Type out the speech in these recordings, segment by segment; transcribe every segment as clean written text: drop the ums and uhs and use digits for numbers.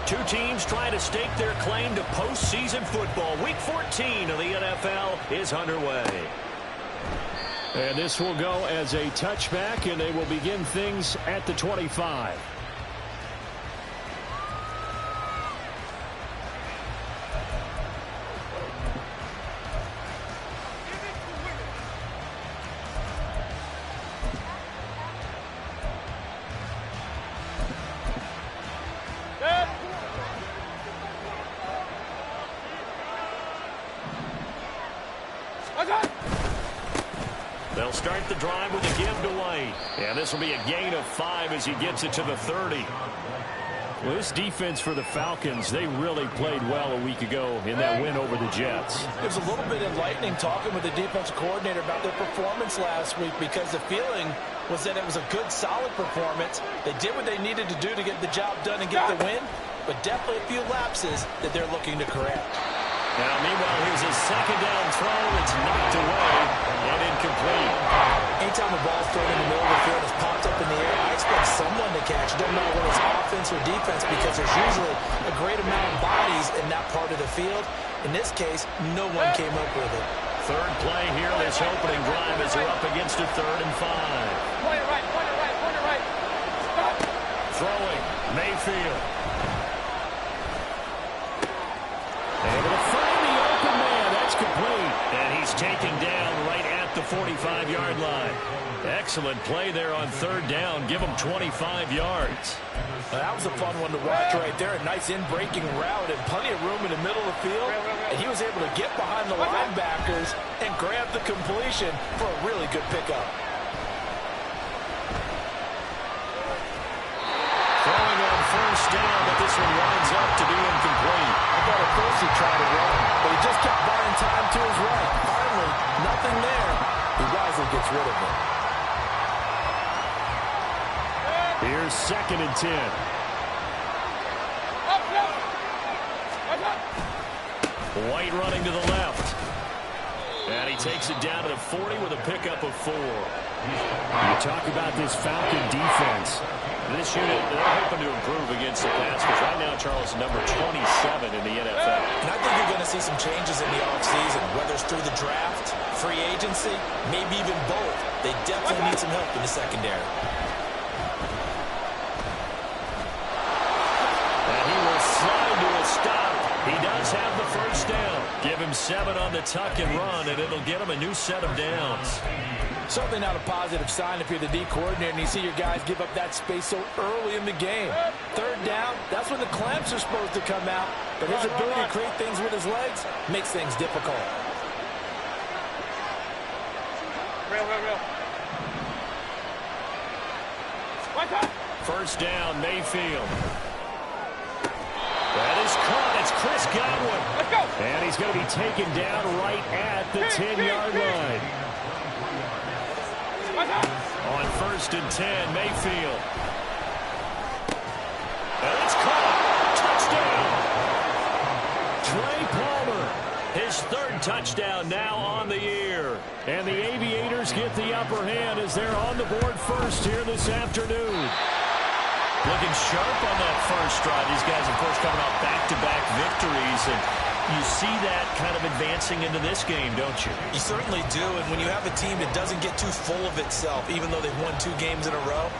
Two teams trying to stake their claim to postseason football. Week 14 of the NFL is underway. And this will go as a touchback, and they will begin things at the 25. They'll start the drive with a give to White. And this will be a gain of 5 as he gets it to the 30. Well, this defense for the Falcons, they really played well a week ago in that win over the Jets. It was a little bit enlightening talking with the defensive coordinator about their performance last week, because the feeling was that it was a good, solid performance. They did what they needed to do to get the job done and get the win, but definitely a few lapses that they're looking to correct. Now, meanwhile, here's a second down throw. It's knocked away and incomplete. Anytime the ball's thrown in the middle of the field, it's popped up in the air, I expect someone to catch it. Doesn't matter whether it's offense or defense, because there's usually a great amount of bodies in that part of the field. In this case, no one came up with it. Third play here, this opening drive as they're up against a 3rd and 5. Point it right, point it right, point it right. Stop. Throwing, Mayfield. Able to find the open man. That's complete. And he's taken down right at the 45-yard line. Excellent play there on 3rd down. Give him 25 yards. Well, that was a fun one to watch right there. A nice in-breaking route and plenty of room in the middle of the field. And he was able to get behind the linebackers and grab the completion for a really good pickup. Throwing on 1st down, but this one winds up to be incomplete. I thought at first he tried to run, but he just kept buying time to his right. Finally, nothing there. He wisely gets rid of it. Here's 2nd and 10. White running to the left. And he takes it down to the 40 with a pickup of 4. You talk about this Falcon defense. This unit, they're hoping to improve against the pass, because right now, Charles, number 27 in the NFL. And I think you're going to see some changes in the offseason, whether it's through the draft, free agency, maybe even both. They definitely need some help in the secondary. And he will slide to a stop. He does have the 1st down. Give him 7 on the tuck and run, and it'll get him a new set of downs. Certainly not a positive sign if you're the D coordinator and you see your guys give up that space so early in the game. 3rd down, that's when the clamps are supposed to come out, but his ability to create things with his legs makes things difficult. Real. 1st down, Mayfield. That is caught. It's Chris Godwin. Let's go. And he's going to be taken down right at the 10-yard line. On 1st and 10, Mayfield. And it's caught. Touchdown. Trey Palmer. His 3rd touchdown now on the year. And the Aviators get the upper hand as they're on the board first here this afternoon. Looking sharp on that first drive. These guys, of course, coming off back-to-back victories. And you see that kind of advancing into this game, don't you? You certainly do, and when you have a team that doesn't get too full of itself, even though they've won 2 games in a row,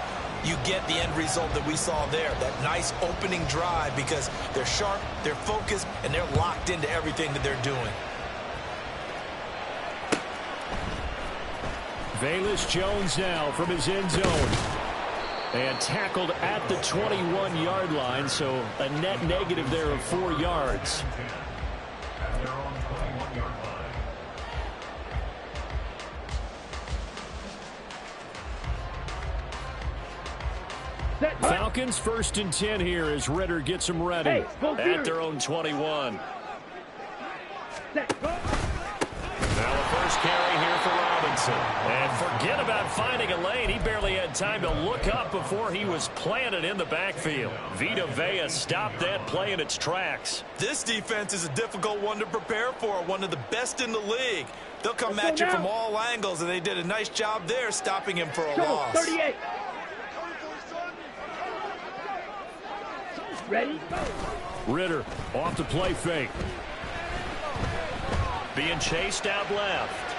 you get the end result that we saw there, that nice opening drive, because they're sharp, they're focused, and they're locked into everything that they're doing. Velus Jones now from his end zone. And tackled at the 21-yard line, so a net negative there of 4 yards. Falcons 1st and 10 here as Ritter gets them ready. At their own 21. Now the first carry here for Robinson. And forget about finding a lane. He barely had time to look up before he was planted in the backfield. Vita Vea stopped that play in its tracks. This defense is a difficult one to prepare for, one of the best in the league. They'll come at you from all angles, and they did a nice job there stopping him for a loss. 38. Ready? Go. Ritter off the play fake. Being chased out left.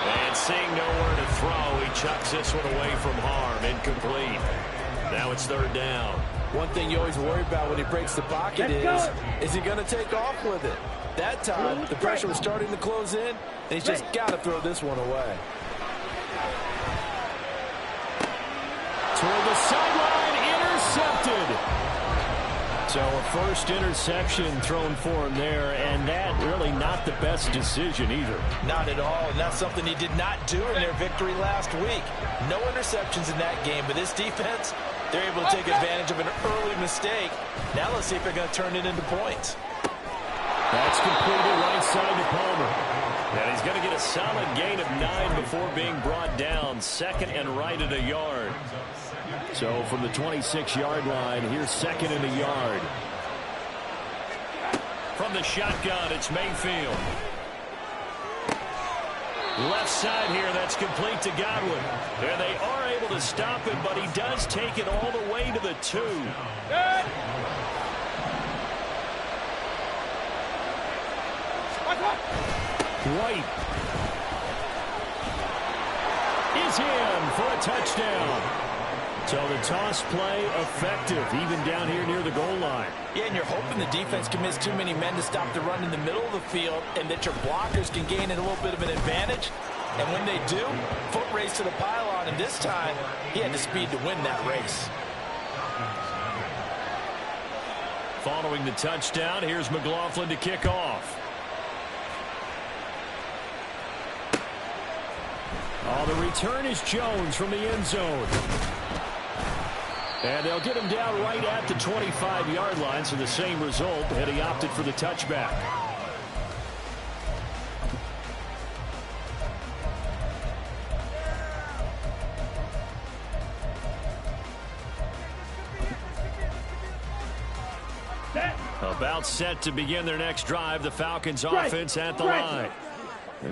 And seeing nowhere to throw, he chucks this one away from harm. Incomplete. Now it's third down. One thing you always worry about when he breaks the pocket is he going to take off with it? That time, the pressure was starting to close in, and he's just got to throw this one away. Toward the sideline, intercepted. So a first interception thrown for him there, and that really not the best decision either. Not at all, and that's something he did not do in their victory last week. No interceptions in that game, but this defense, they're able to take advantage of an early mistake. Now let's see if they're going to turn it into points. That's completed right side to Palmer. And he's going to get a solid gain of 9 before being brought down. Second and right at a yard. So from the 26-yard line, here's second and a yard. From the shotgun, it's Mayfield. Left side here, that's complete to Godwin. And they are able to stop him, but he does take it all the way to the 2. Good. White is in for a touchdown. So the toss play effective, even down here near the goal line. Yeah, and you're hoping the defense commits too many men to stop the run in the middle of the field and that your blockers can gain a little bit of an advantage. And when they do, foot race to the pylon, and this time he had the speed to win that race. Following the touchdown, here's McLaughlin to kick off. Oh, the return is Jones from the end zone. And they'll get him down right at the 25-yard line, so the same result, and he opted for the touchback. About set to begin their next drive, the Falcons offense at the line.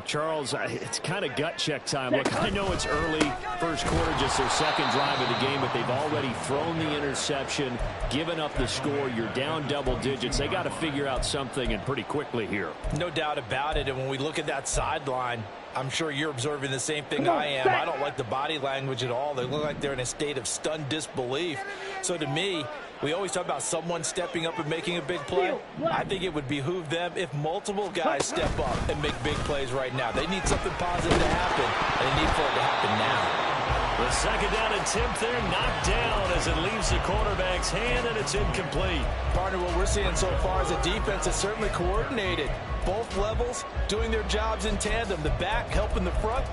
Charles, it's kind of gut check time. Look, I know it's early, first quarter, just their second drive of the game, but they've already thrown the interception, given up the score. You're down double digits. They got to figure out something, and pretty quickly here. No doubt about it, and when we look at that sideline, I'm sure you're observing the same thing I am. I don't like the body language at all. They look like they're in a state of stunned disbelief. So to me, we always talk about someone stepping up and making a big play. I think it would behoove them if multiple guys step up and make big plays right now. They need something positive to happen, and they need for it to happen now. The second down attempt there knocked down as it leaves the quarterback's hand, and it's incomplete. Partner, what we're seeing so far is a defense that's certainly coordinated. Both levels doing their jobs in tandem. The back helping the front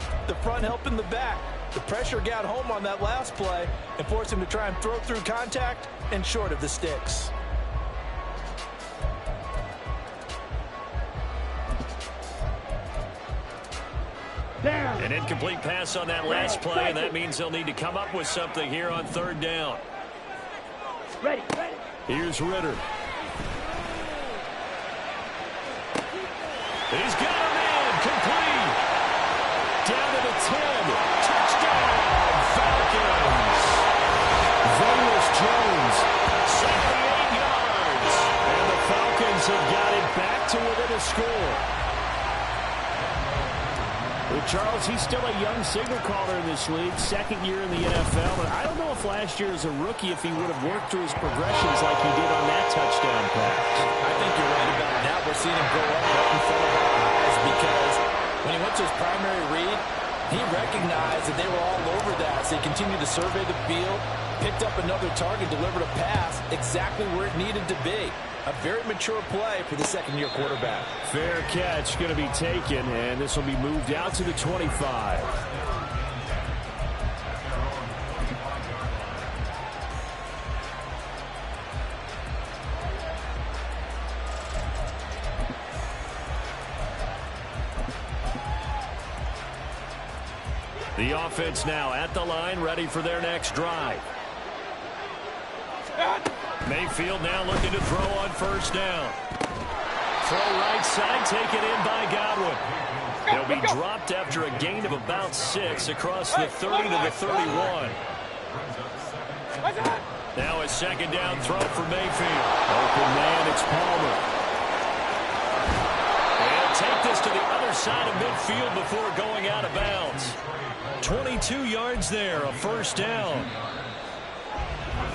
helping the back. The pressure got home on that last play and forced him to try and throw through contact and short of the sticks. An incomplete pass on that last play, and that means they'll need to come up with something here on third down. Ready. Here's Ritter. He's got him in, complete. Down to the 10. Touchdown, Falcons. Vegas Jones. 78 yards. And the Falcons have got it back to within a score. Well, Charles, he's still a young signal caller in this league, second year in the NFL, but I don't know if last year as a rookie if he would have worked through his progressions like he did on that touchdown pass. I think you're right about that. We're seeing him grow up right in front of our eyes because when he went to his primary read, he recognized that they were all over that. So he continued to survey the field, picked up another target, delivered a pass exactly where it needed to be. A very mature play for the second-year quarterback. Fair catch going to be taken, and this will be moved out to the 25. The offense now at the line, ready for their next drive. Mayfield now looking to throw on first down. Throw right side, taken in by Godwin. He'll be dropped after a gain of about 6 across the 30 to the 31. Now a second down throw for Mayfield. Open man, it's Palmer. And take this to the other side of midfield before going out of bounds. 22 yards there, a first down.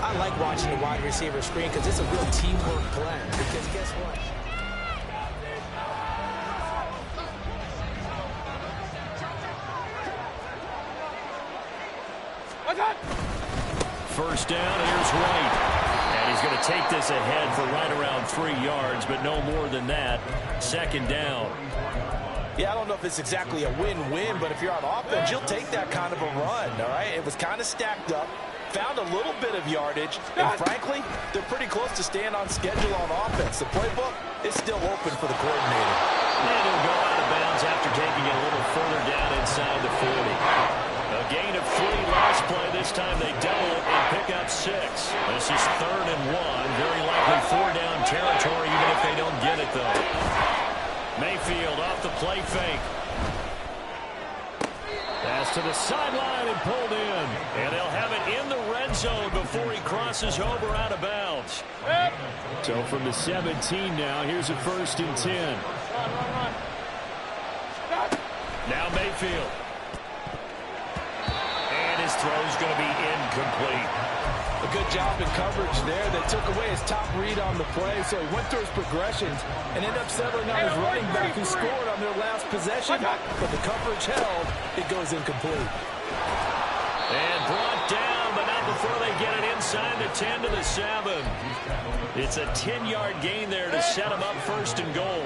I like watching the wide receiver screen because it's a real teamwork play. Because guess what? First down, here's White. And he's going to take this ahead for right around 3 yards, but no more than that. Second down. Yeah, I don't know if it's exactly a win-win, but if you're on offense, you'll take that kind of a run, all right? It was kind of stacked up, found a little bit of yardage, and frankly, they're pretty close to staying on schedule on offense. The playbook is still open for the coordinator. And he'll go out of bounds after taking it a little further down inside the 40. A gain of 3 last play. This time they double it and pick up 6. This is 3rd and 1. Very likely 4-down territory, even if they don't get it, though. Mayfield off the play fake. Pass to the sideline and pulled in. And they'll have it in the red zone before he crosses over out of bounds. So from the 17 now, here's a 1st and 10. Now Mayfield. And his throw's going to be incomplete. A good job in coverage there. They took away his top read on the play, so he went through his progressions and ended up settling on his running back who scored on their last possession, but the coverage held. It goes incomplete. And brought down, but not before they get it inside the 10 to the 7. It's a 10-yard gain there to set them up 1st and goal.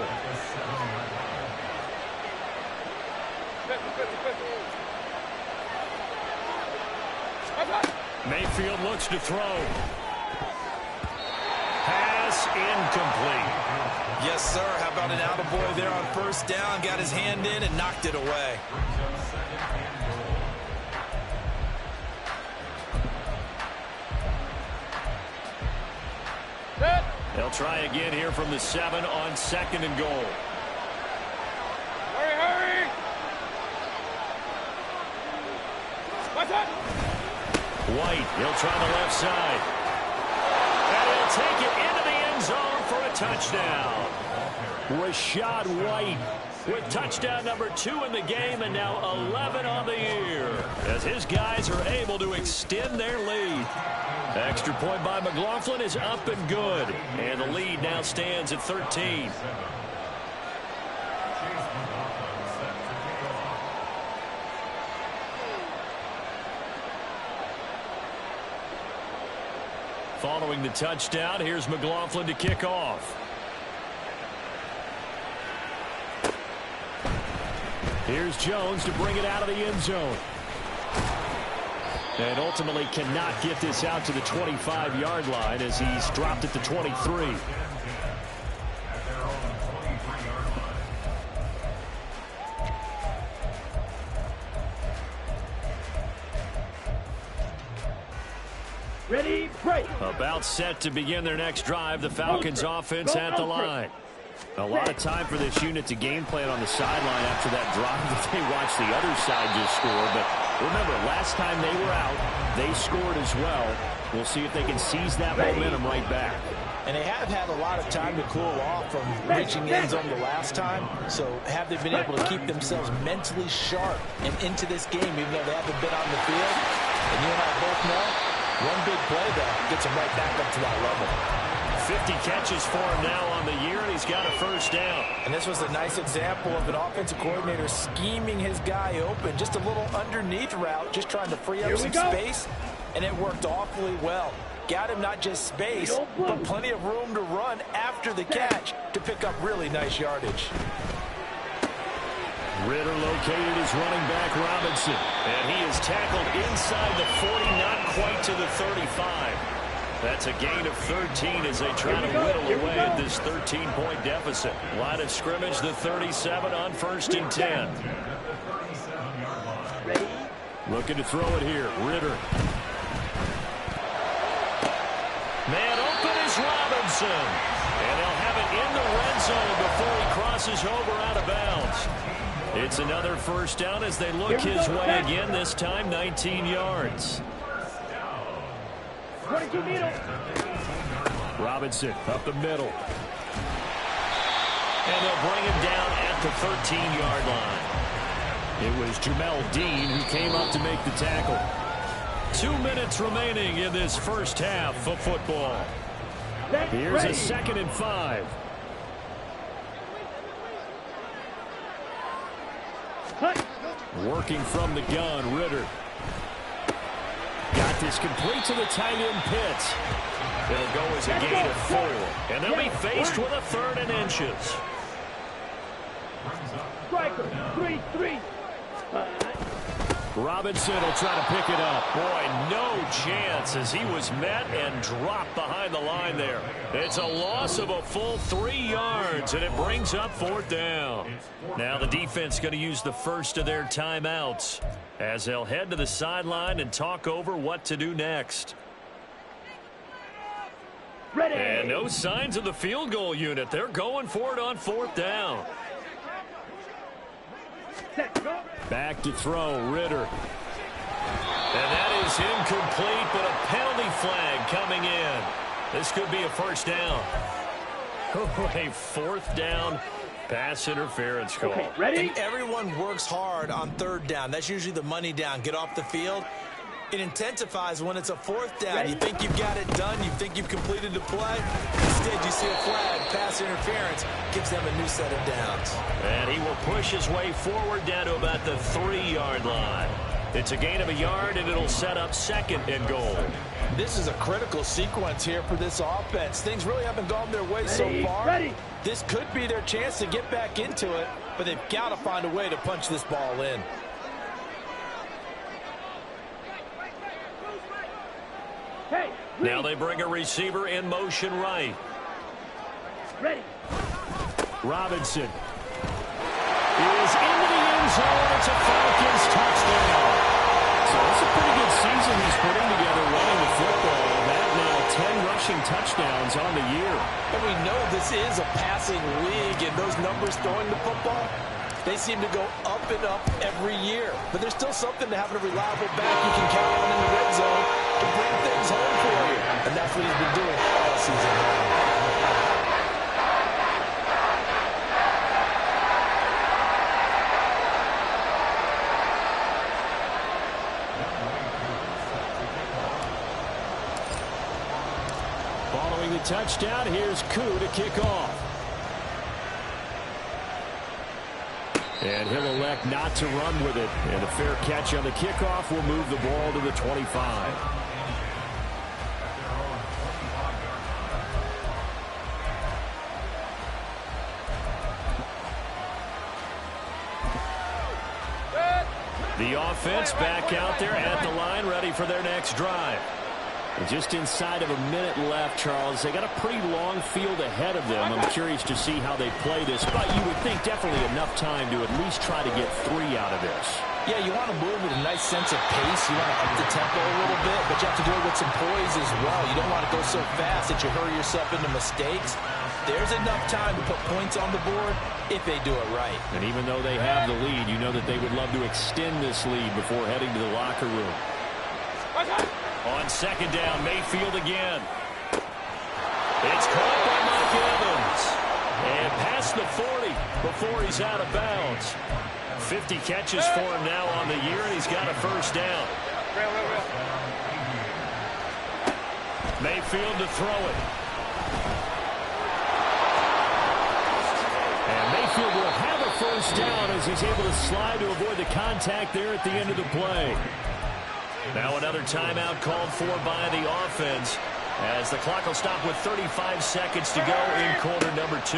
Mayfield looks to throw. Pass incomplete. Yes, sir. How about an attaboy there on 1st down? Got his hand in and knocked it away. They'll try again here from the 7 on 2nd and goal. Hurry, hurry! What's up? White, he'll try the left side. And he'll take it into the end zone for a touchdown. Rashad White with touchdown number 2 in the game and now 11 on the year as his guys are able to extend their lead. Extra point by McLaughlin is up and good. And the lead now stands at 13. Following the touchdown, here's McLaughlin to kick off. Here's Jones to bring it out of the end zone. And ultimately cannot get this out to the 25-yard line as he's dropped at the 23. Ready, break. About set to begin their next drive. The Falcons offense at the line. A lot of time for this unit to game plan on the sideline after that drive that they watched the other side just score. But remember, last time they were out, they scored as well. We'll see if they can seize that momentum right back. And they have had a lot of time to cool off from reaching the end zone the last time. So have they been able to keep themselves mentally sharp and into this game, even though they haven't been on the field? And you and I both know, one big play, though, gets them right back up to that level. 50 catches for him now on the year, and he's got a first down. And this was a nice example of an offensive coordinator scheming his guy open. Just a little underneath route, just trying to free up some space, and it worked awfully well. Got him not just space, but plenty of room to run after the catch to pick up really nice yardage. Ritter located his running back Robinson, and he is tackled inside the 40, not quite to the 35. That's a gain of 13 as they try to whittle away at this 13-point deficit. Line of scrimmage, the 37 on 1st and 10. Looking to throw it here, Ritter. Man open is Robinson. And they'll have it in the red zone before he crosses over out of bounds. It's another first down as they look his way again, this time 19 yards. 22 middle. Robinson up the middle. And they'll bring him down at the 13-yard line. It was Jamel Dean who came up to make the tackle. 2 minutes remaining in this first half of football. Here's a 2nd and 5. Working from the gun, Ritter. Got this complete to the tight end Pitts. It'll go as a gain of 4. And they'll be faced with a 3rd and inches. Striker, 3-3. Robinson will try to pick it up. Boy, no chance as he was met and dropped behind the line there. It's a loss of a full 3 yards, and it brings up 4th down. Now the defense going to use the first of their timeouts as they'll head to the sideline and talk over what to do next. Ready. And no signs of the field goal unit. They're going for it on 4th down. Back to throw, Ritter. And that is incomplete, but a penalty flag coming in. This could be a 1st down. A 4th down pass interference call. Okay, ready? And everyone works hard on 3rd down. That's usually the money down. Get off the field. It intensifies when it's a 4th down. Ready? You think you've got it done. You think you've completed the play. Instead, you see a flag, pass interference, gives them a new set of downs. And he will push his way forward down to about the 3-yard line. It's a gain of a yard, and it'll set up 2nd and goal. This is a critical sequence here for this offense. Things really haven't gone their way so far. Ready. This could be their chance to get back into it, but they've got to find a way to punch this ball in. Hey, Now they bring a receiver in motion right. ready. Robinson is into the end zone. It's a Falcons touchdown. So it's a pretty good season he's putting together running the football. That now 10 rushing touchdowns on the year. And we know this is a passing league, and those numbers throwing the football, they seem to go up and up every year. But there's still something to having a reliable back you can count on in the red zone to bring things home for you. And that's what he's been doing all season long. Following the touchdown, here's Koo to kick off. And he'll elect not to run with it. And a fair catch on the kickoff will move the ball to the 25. The offense back out there at the line, ready for their next drive. And just inside of a minute left, Charles. They got a pretty long field ahead of them. I'm curious to see how they play this, but you would think definitely enough time to at least try to get 3 out of this. Yeah, you want to move with a nice sense of pace. You want to up the tempo a little bit, but you have to do it with some poise as well. You don't want to go so fast that you hurry yourself into mistakes. There's enough time to put points on the board if they do it right. And even though they have the lead, you know that they would love to extend this lead before heading to the locker room. On 2nd down, Mayfield again. It's caught by Mike Evans. And past the 40 before he's out of bounds. 50 catches for him now on the year, and he's got a 1st down. Mayfield to throw it. And Mayfield will have a 1st down as he's able to slide to avoid the contact there at the end of the play. Now another timeout called for by the offense as the clock will stop with 35 seconds to go in quarter number 2.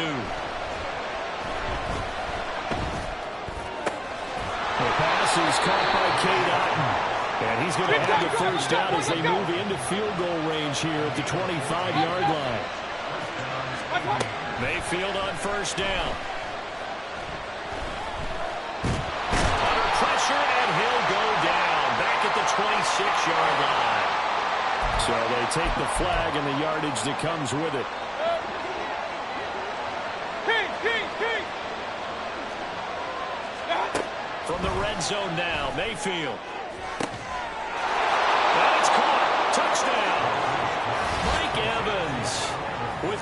The pass is caught by Cade Otton. And he's going to have the 1st down as they move into field goal range here at the 25-yard line. Mayfield on 1st down. Under pressure, and he'll go down back at the 26-yard line. So they take the flag and the yardage that comes with it. From the red zone now, Mayfield. And it's caught. Touchdown.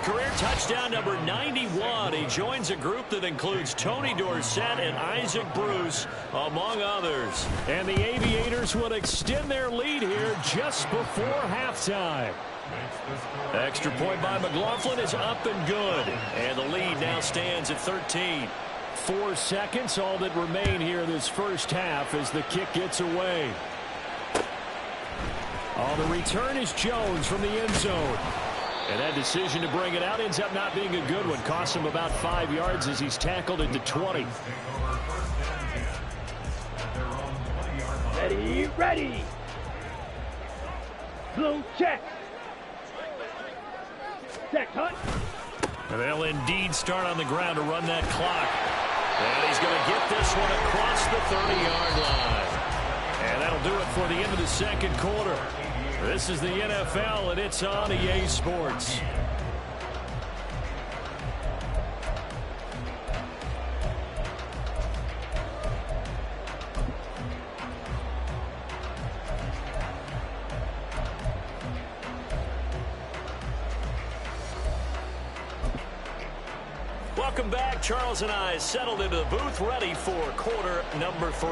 career touchdown number 91. He joins a group that includes Tony Dorsett and Isaac Bruce, among others. And the Aviators would extend their lead here just before halftime. Extra point by McLaughlin is up and good. And the lead now stands at 13. 4 seconds, all that remain here this first half as the kick gets away. The return is Jones from the end zone. And that decision to bring it out ends up not being a good one. Costs him about 5 yards as he's tackled into 20. Ready. Blue check. Check, hut. They'll indeed start on the ground to run that clock. And he's going to get this one across the 30-yard line. And that'll do it for the end of the second quarter. This is the NFL, and it's on EA Sports. Welcome back. Charles and I settled into the booth, ready for quarter number 3.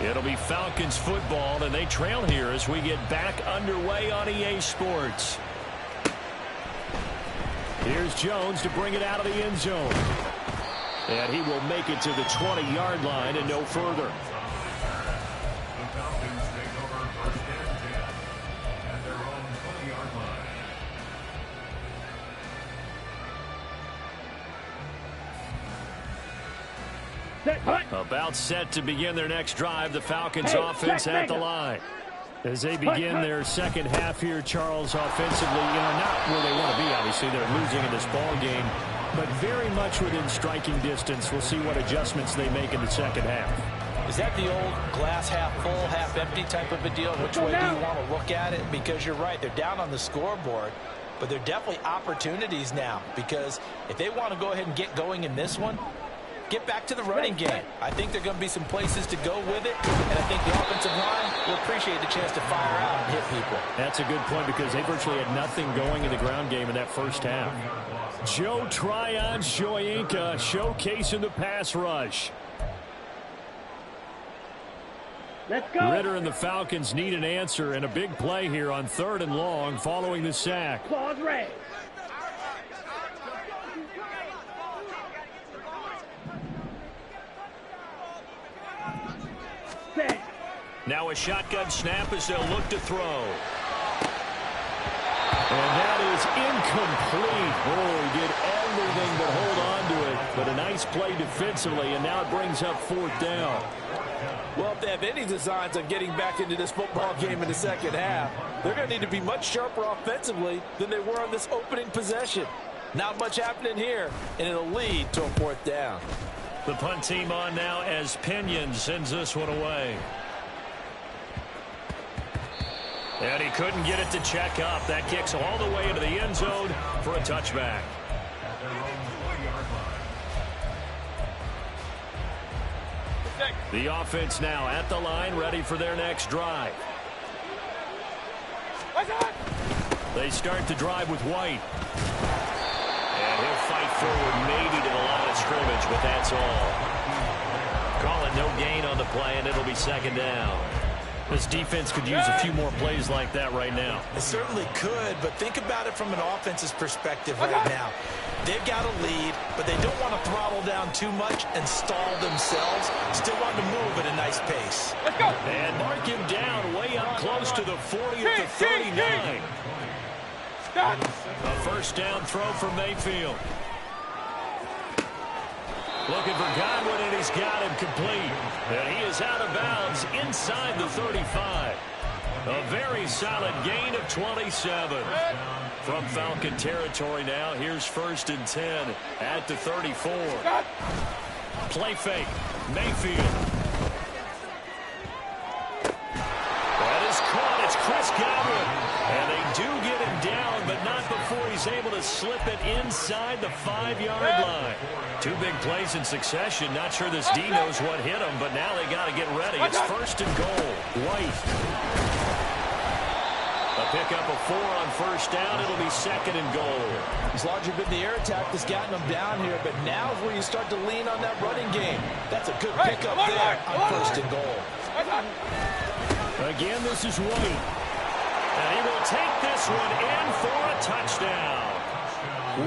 It'll be Falcons football, and they trail here as we get back underway on EA Sports. Here's Jones to bring it out of the end zone. And he will make it to the 20-yard line and no further. About set to begin their next drive. The Falcons offense at the line. As they begin their second half here, Charles, offensively, not where they want to be, obviously. They're losing in this ball game, but very much within striking distance. We'll see what adjustments they make in the second half. Is that the old glass half full, half empty type of a deal? Which way do you want to look at it? Because you're right, they're down on the scoreboard, but they're definitely opportunities now, because if they want to go ahead and get going in this one, get back to the running game. I think there are going to be some places to go with it, and I think the offensive line will appreciate the chance to fire out and hit people. That's a good point because they virtually had nothing going in the ground game in that first half. Joe Tryon-Shoyinka showcasing the pass rush. Let's go. Ritter and the Falcons need an answer, and a big play here on 3rd and long following the sack. Claws red. Now a shotgun snap as they'll look to throw. And that is incomplete. Oh, he did everything but hold on to it. But a nice play defensively, and now it brings up 4th down. Well, if they have any designs on getting back into this football game in the second half, they're going to need to be much sharper offensively than they were on this opening possession. Not much happening here, and it'll lead to a 4th down. The punt team on now as Pinion sends this one away. And he couldn't get it to check up. That kicks all the way into the end zone for a touchback. The offense now at the line, ready for their next drive. They start the drive with White. And he'll fight forward maybe to the line of scrimmage, but that's all. Call it no gain on the play, and it'll be 2nd down. This defense could use a few more plays like that right now. It certainly could, but think about it from an offense's perspective right now. They've got a lead, but they don't want to throttle down too much and stall themselves. Still want to move at a nice pace. Let's go. And mark him down way up close to the 40 at the 39. A first down throw from Mayfield. Looking for Godwin, and he's got him complete. And he is out of bounds inside the 35. A very solid gain of 27. From Falcon territory now, here's 1st and 10 at the 34. Play fake. Mayfield. That is caught. It's Chris Godwin. And they do get him down, but not before he's able to slip it inside the 5-yard line. 2 big plays in succession. Not sure this D knows what hit him, but now they got to get ready. It's 1st and goal. White. A pickup of 4 on first down. It'll be 2nd and goal. It's largely been the air attack that's gotten them down here, but now is where you start to lean on that running game. That's a good pickup there on 1st and goal. Again, this is White. And he will take this one in for a touchdown.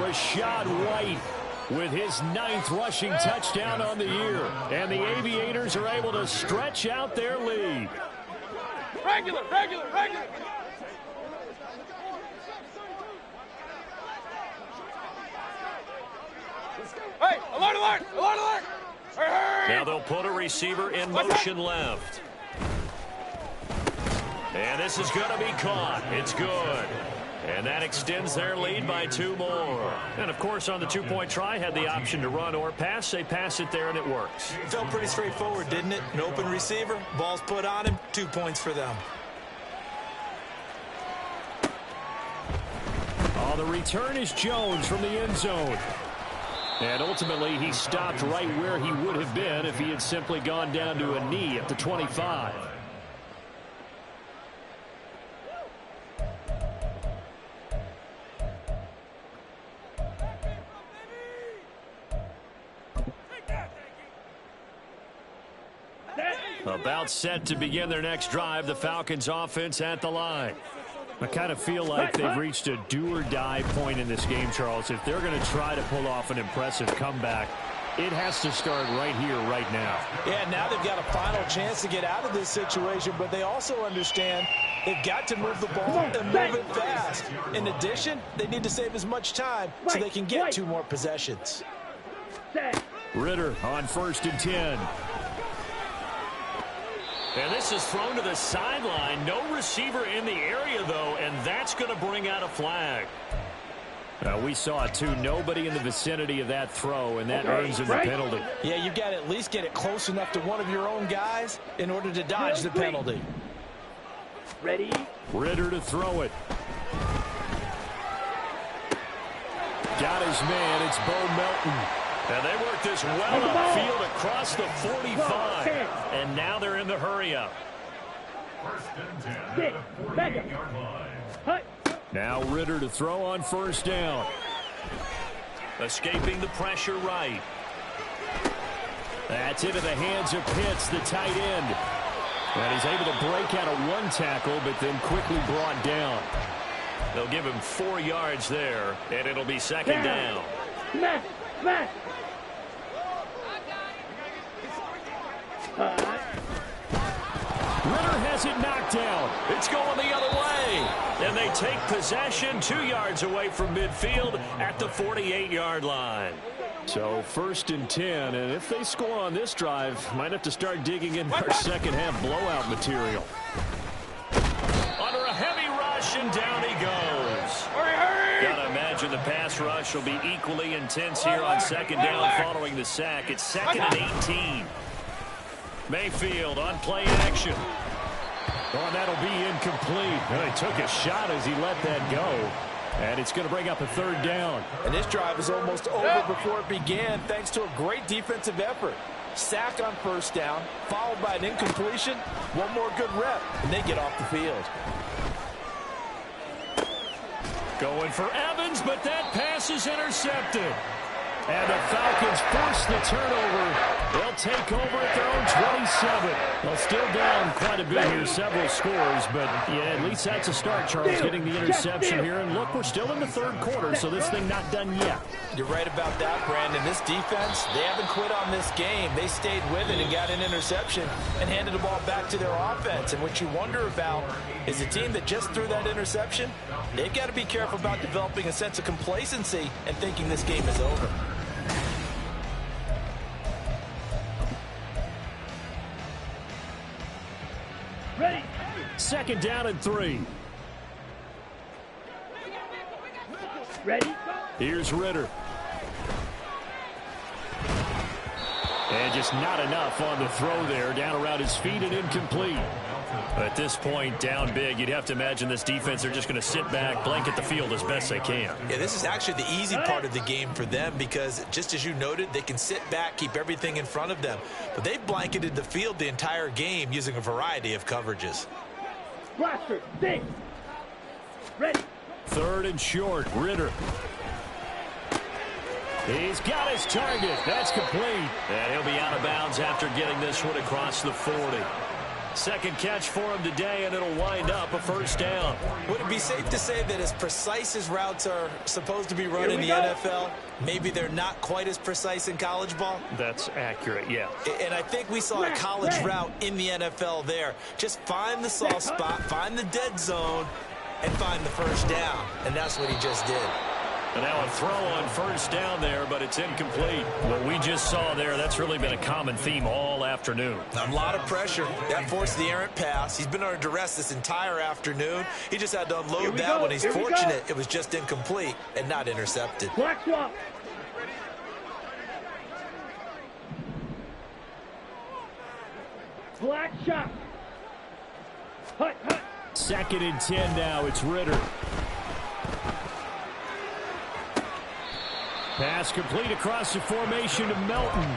Rashad White with his 9th rushing touchdown on the year. And the Aviators are able to stretch out their lead. Regular. Hey, alert! Hey! Now they'll put a receiver in motion left. And this is going to be caught. It's good. And that extends their lead by 2 more. And, of course, on the 2-point try, had the option to run or pass. They pass it there, and it works. It felt pretty straightforward, didn't it? An open receiver, ball's put on him, 2 points for them. Oh, the return is Jones from the end zone. And ultimately, he stopped right where he would have been if he had simply gone down to a knee at the 25. About set to begin their next drive, the Falcons offense at the line. I kind of feel like they've reached a do-or-die point in this game, Charles. If they're going to try to pull off an impressive comeback, it has to start right here, right now. Yeah, now they've got a final chance to get out of this situation, but they also understand they've got to move the ball and move it fast. In addition, they need to save as much time so they can get 2 more possessions. Ritter on 1st and 10. And this is thrown to the sideline. No receiver in the area, though, and that's going to bring out a flag. We saw it, too. Nobody in the vicinity of that throw, and that earns him the penalty. Yeah, you've got to at least get it close enough to one of your own guys in order to dodge the penalty. Ready? Ritter to throw it. Got his man. It's Bo Melton. And they work this well upfield across the 45. And now they're in the hurry-up. Now Ritter to throw on 1st down. Escaping the pressure right. That's into the hands of Pitts, the tight end. And he's able to break out of 1 tackle, but then quickly brought down. They'll give him 4 yards there, and it'll be 2nd down. Smash! Ritter has it knocked down. It's going the other way. And they take possession 2 yards away from midfield at the 48-yard line. So 1st and 10, and if they score on this drive, might have to start digging in our second-half blowout material. Under a heavy rush, and down he goes. Hurry! Gotta imagine the pass rush will be equally intense here on 2nd down following the sack. It's 2nd and 18. Mayfield on play action. Oh, and that'll be incomplete. Well, he took a shot as he let that go. And it's going to bring up a 3rd down. And this drive is almost over before it began thanks to a great defensive effort. Sack on 1st down, followed by an incompletion. 1 more good rep, and they get off the field. Going for Evans, but that pass is intercepted. And the Falcons force the turnover. They'll take over at their own 27. Well, still down quite a bit here, several scores, but yeah, at least that's a start, Charles, getting the interception here. And look, we're still in the 3rd quarter, so this thing not done yet. You're right about that, Brandon. This defense, they haven't quit on this game. They stayed with it and got an interception and handed the ball back to their offense. And what you wonder about is a team that just threw that interception, they've got to be careful about developing a sense of complacency and thinking this game is over. Ready? 2nd down and 3. Ready? Here's Ritter. And just not enough on the throw there. Down around his feet and incomplete. At this point, down big, you'd have to imagine this defense, they're just going to sit back, blanket the field as best they can. Yeah, this is actually the easy part of the game for them because, just as you noted, they can sit back, keep everything in front of them. But they've blanketed the field the entire game using a variety of coverages. Blaster, 6. Ready. 3rd and short. Ritter. He's got his target. That's complete. And he'll be out of bounds after getting this one across the 40. Second catch for him today, and it'll wind up a 1st down. Would it be safe to say that as precise as routes are supposed to be run in the NFL, maybe they're not quite as precise in college ball? That's accurate, yeah. And I think we saw a college route in the NFL there. Just find the soft spot, find the dead zone, and find the 1st down. And that's what he just did. And now a throw on 1st down there, but it's incomplete. What we just saw there, that's really been a common theme all afternoon. A lot of pressure. That forced the errant pass. He's been under duress this entire afternoon. He just had to unload that one. He's fortunate it was just incomplete and not intercepted. Black swap. Black shot. Hut, hut. 2nd and 10 now. It's Ritter. Pass complete across the formation to Melton.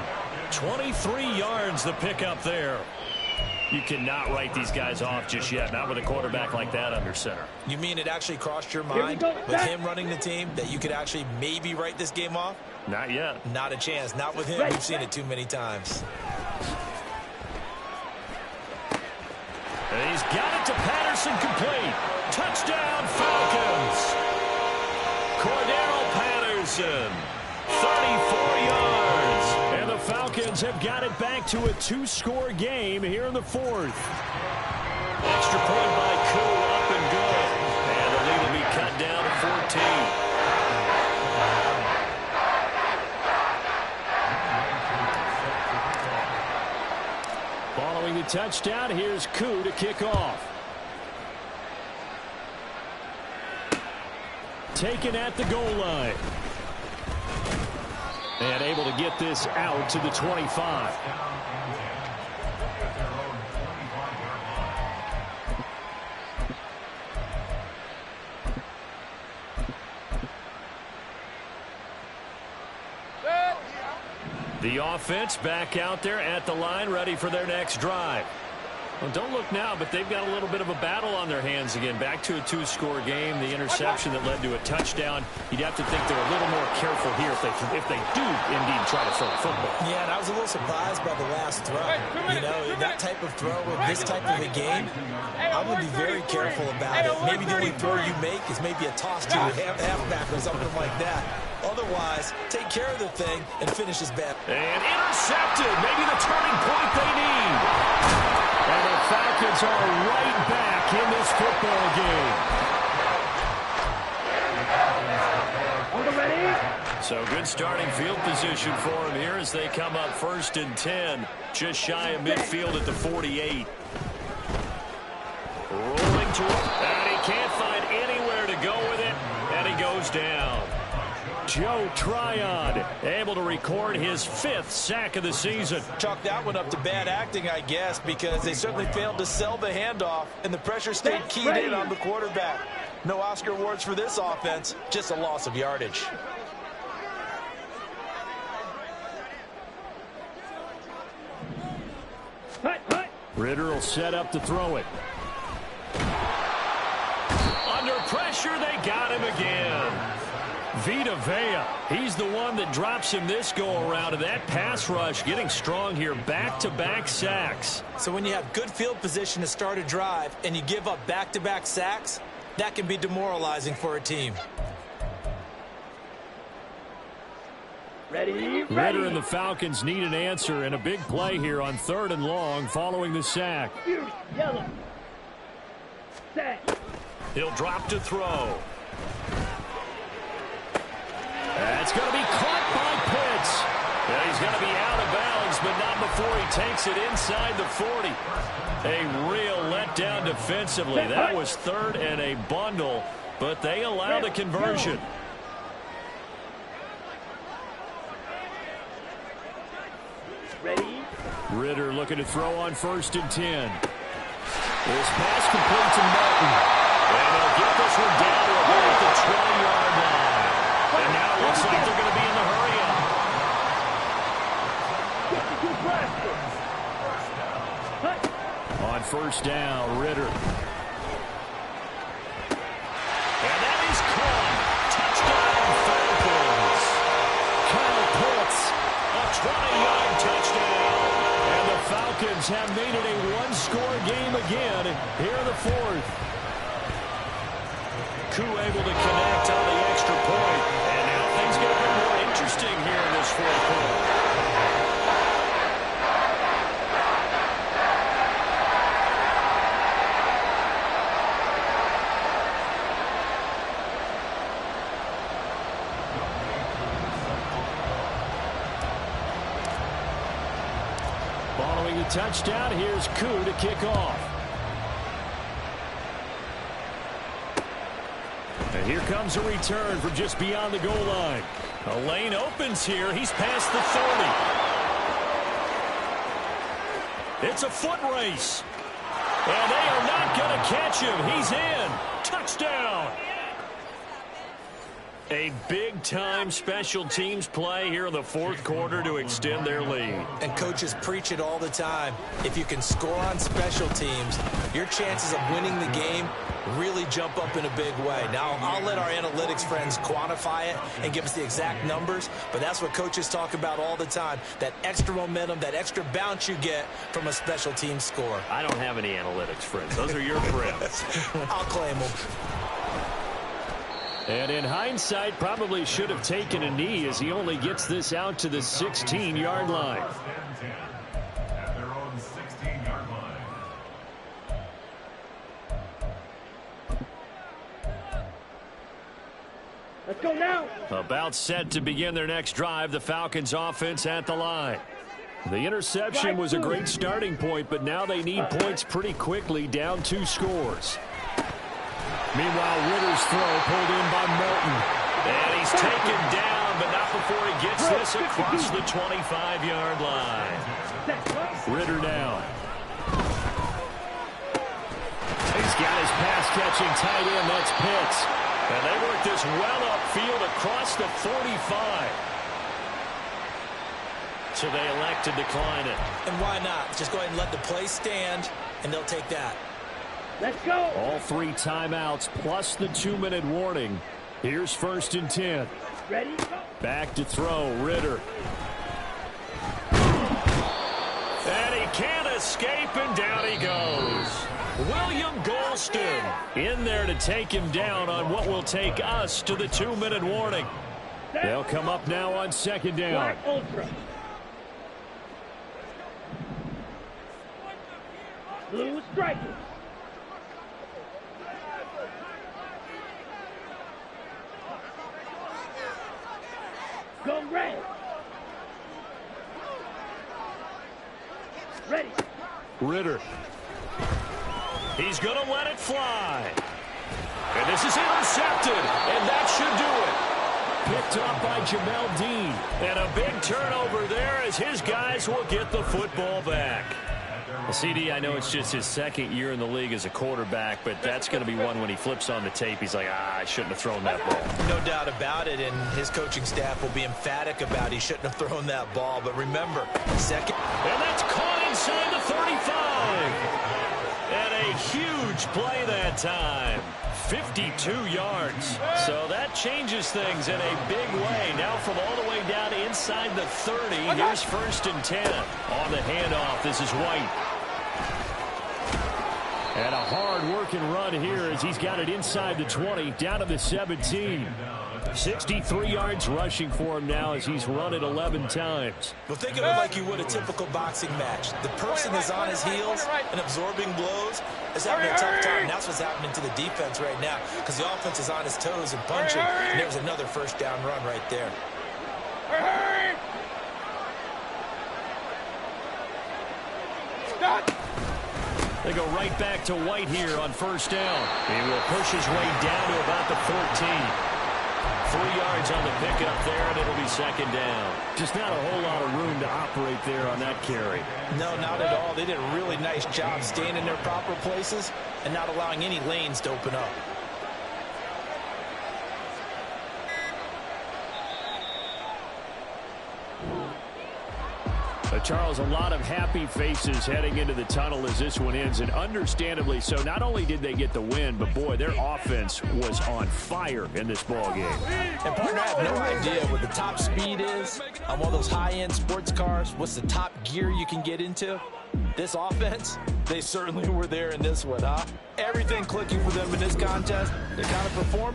23 yards the pickup there. You cannot write these guys off just yet, not with a quarterback like that under center. You mean it actually crossed your mind with him running the team that you could actually maybe write this game off? Not yet. Not a chance. Not with him. We've seen it too many times. And he's got it to Patterson, complete. Touchdown, Falcons. Cordero Patterson, 34 yards. And the Falcons have got it back to a 2-score game here in the 4th. Extra point by Koo, up and good. And the lead will be cut down to 14. Following the touchdown, here's Koo to kick off. Taken at the goal line. And able to get this out to the 25. The offense back out there at the line, ready for their next drive. Well, don't look now, but they've got a little bit of a battle on their hands again. Back to a 2-score game. The interception that led to a touchdown. You'd have to think they're a little more careful here if they do indeed try to throw the football. Yeah, and I was a little surprised by the last throw. You know, that type of throw with this type of a game, I'm going to be very careful about it. Maybe the only throw you make is maybe a toss to a halfback or something like that. Otherwise, take care of the thing and finish his bet. And intercepted. Maybe the turning point they need. And the Falcons are right back in this football game. Ready? So good starting field position for him here as they come up 1st and 10. Just shy of midfield at the 48. Rolling to him. And he can't find anywhere to go with it. And he goes down. Joe Tryon able to record his 5th sack of the season. Chalk that one up to bad acting, I guess, because they certainly failed to sell the handoff, and the pressure stayed keyed in on the quarterback. No Oscar awards for this offense, just a loss of yardage. Ritter will set up to throw it. Under pressure, they got him again. Vita Vea, he's the one that drops him this go-around, and that pass rush getting strong here, back-to-back sacks. So when you have good field position to start a drive and you give up back-to-back sacks, that can be demoralizing for a team. Ready? Ritter and the Falcons need an answer, and a big play here on 3rd and long following the sack. Yellow. Set. He'll drop to throw. That's going to be caught by Pitts. Yeah, he's going to be out of bounds, but not before he takes it inside the 40. A real letdown defensively. That was 3rd and a bundle, but they allow the conversion. Ready? Ritter looking to throw on 1st and 10. This pass complete to Melton. And he'll get this one down to about the 20-yard line. And now it looks like they're going to be in the hurry-up. On 1st down, Ritter. Ravens have made it a one-score game again here in the fourth. Koo able to connect on the extra point. And now things get a bit more interesting here in this fourth quarter. Following the touchdown, here's Koo to kick off. And here comes a return from just beyond the goal line. A lane opens here. He's past the 30. It's a foot race. And they are not going to catch him. He's in. Touchdown. A big-time special teams play here in the fourth quarter to extend their lead. And coaches preach it all the time. If you can score on special teams, your chances of winning the game really jump up in a big way. Now, I'll let our analytics friends quantify it and give us the exact numbers, but that's what coaches talk about all the time, that extra momentum, that extra bounce you get from a special team score. I don't have any analytics friends. Those are your friends. I'll claim them. And in hindsight, probably should have taken a knee as he only gets this out to the 16-yard line. At their own 16-yard line. Let's go now. About set to begin their next drive, the Falcons offense at the line. The interception was a great starting point, but now they need points pretty quickly, down 2 scores. Meanwhile, Ritter's throw pulled in by Melton. And he's taken down, but not before he gets this across the 25-yard line. Ritter down. He's got his pass-catching tight end. That's Pitts. And they work this well upfield across the 45. So they elect to decline it. And why not? Just go ahead and let the play stand, and they'll take that. Let's go. All 3 timeouts plus the 2-minute warning. Here's 1st and 10. Ready? Back to throw, Ritter. And he can't escape, and down he goes. William Golston in there to take him down on what will take us to the 2-minute warning. They'll come up now on 2nd down. Black Ultra. Blue striking. Go red. Ready. Ritter. He's going to let it fly. And this is intercepted, and that should do it. Picked up by Jamel Dean. And a big turnover there as his guys will get the football back. Well, CD, I know it's just his 2nd year in the league as a quarterback, but that's going to be one when he flips on the tape, he's like, I shouldn't have thrown that ball. No doubt about it, and his coaching staff will be emphatic about he shouldn't have thrown that ball. But remember, 2nd. And that's caught inside the 35. And a huge play that time. 52 yards. So that changes things in a big way. Now from all the way down inside the 30, here's 1st and 10. On the handoff, this is White. And a hard-working run here as he's got it inside the 20, down to the 17. 63 yards rushing for him now as he's run it 11 times. Well, think of it like you would a typical boxing match. The person is on his heels and absorbing blows is having a tough time. That's what's happening to the defense right now because the offense is on his toes and punching. And there's another 1st down run right there. They go right back to White here on 1st down. He will push his way down to about the 14. 3 yards on the pickup there, and it'll be 2nd down. Just not a whole lot of room to operate there on that carry. No, not at all. They did a really nice job staying in their proper places and not allowing any lanes to open up. Charles, a lot of happy faces heading into the tunnel as this one ends, and understandably so. Not only did they get the win, but boy, their offense was on fire in this ball game. And partner, I have no idea what the top speed is on one of those high-end sports cars. What's the top gear you can get into? This offense, they certainly were there in this one, huh? Everything clicking for them in this contest, the kind of performance